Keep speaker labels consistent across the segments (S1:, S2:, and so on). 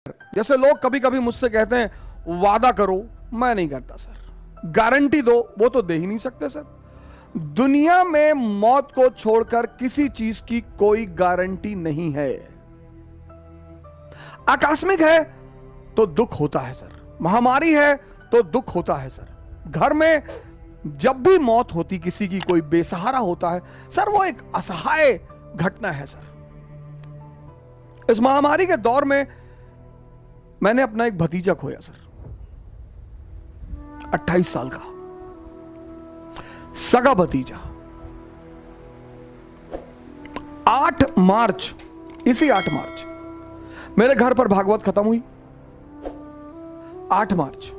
S1: जैसे लोग कभी कभी मुझसे कहते हैं वादा करो, मैं नहीं करता सर। गारंटी दो, वो तो दे ही नहीं सकते सर। दुनिया में मौत को छोड़कर किसी चीज की कोई गारंटी नहीं है। आकस्मिक है तो दुख होता है सर, महामारी है तो दुख होता है सर, घर में जब भी मौत होती किसी की, कोई बेसहारा होता है सर, वो एक असहाय घटना है सर। इस महामारी के दौर में मैंने अपना एक भतीजा खोया सर, 28 साल का सगा भतीजा। 8 मार्च, इसी 8 मार्च मेरे घर पर भागवत खत्म हुई। 8 मार्च,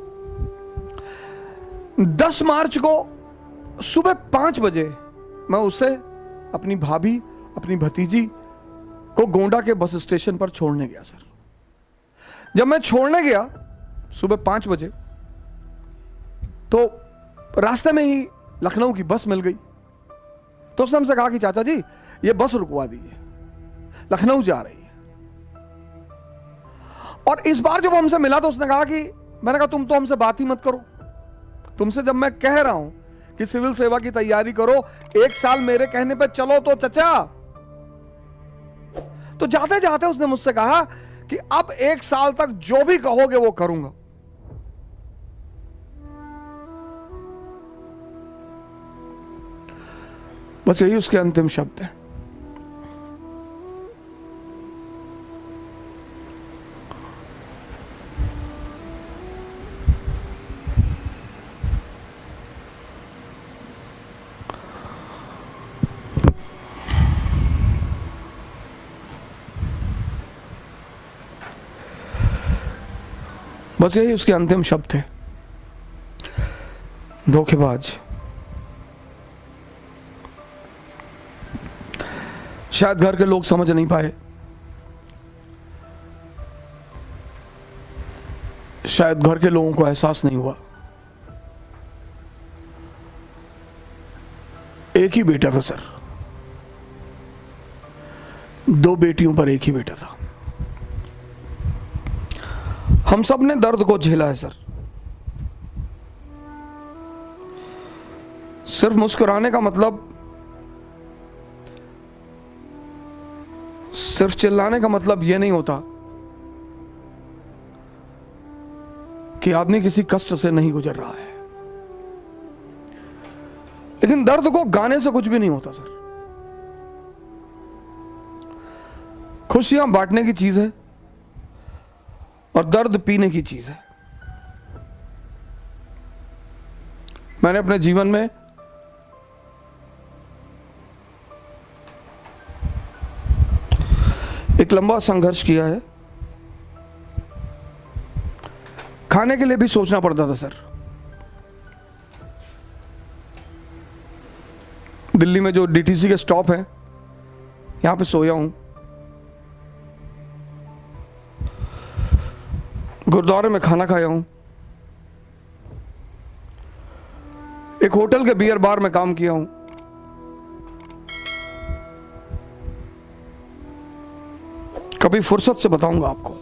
S1: 10 मार्च को सुबह 5 बजे मैं उसे, अपनी भाभी, अपनी भतीजी को गोंडा के बस स्टेशन पर छोड़ने गया सर। जब मैं छोड़ने गया सुबह 5 बजे, तो रास्ते में ही लखनऊ की बस मिल गई। तो उसने हमसे कहा कि चाचा जी ये बस रुकवा दीजिए, लखनऊ जा रही है। और इस बार जब हमसे मिला तो उसने कहा कि, मैंने कहा तुम तो हमसे बात ही मत करो, तुमसे जब मैं कह रहा हूं कि सिविल सेवा की तैयारी करो, 1 साल मेरे कहने पे चलो तो चचा। तो जाते जाते उसने मुझसे कहा कि अब 1 साल तक जो भी कहोगे वो करूंगा। बस यही उसके अंतिम शब्द है। बस यही उसके अंतिम शब्द थे। धोखेबाज। शायद घर के लोग समझ नहीं पाए, शायद घर के लोगों को एहसास नहीं हुआ। एक ही बेटा था सर, 2 बेटियों पर एक ही बेटा था। हम सब ने दर्द को झेला है सर। सिर्फ मुस्कुराने का मतलब, सिर्फ चिल्लाने का मतलब यह नहीं होता कि आदमी किसी कष्ट से नहीं गुजर रहा है। लेकिन दर्द को गाने से कुछ भी नहीं होता सर। खुशियां बांटने की चीज है और दर्द पीने की चीज है। मैंने अपने जीवन में एक लंबा संघर्ष किया है। खाने के लिए भी सोचना पड़ता था सर। दिल्ली में जो डीटीसी के स्टॉप हैं, यहां पे सोया हूं। गुरुद्वारे में खाना खाया हूं। एक होटल के बियर बार में काम किया हूं। कभी फुर्सत से बताऊंगा आपको।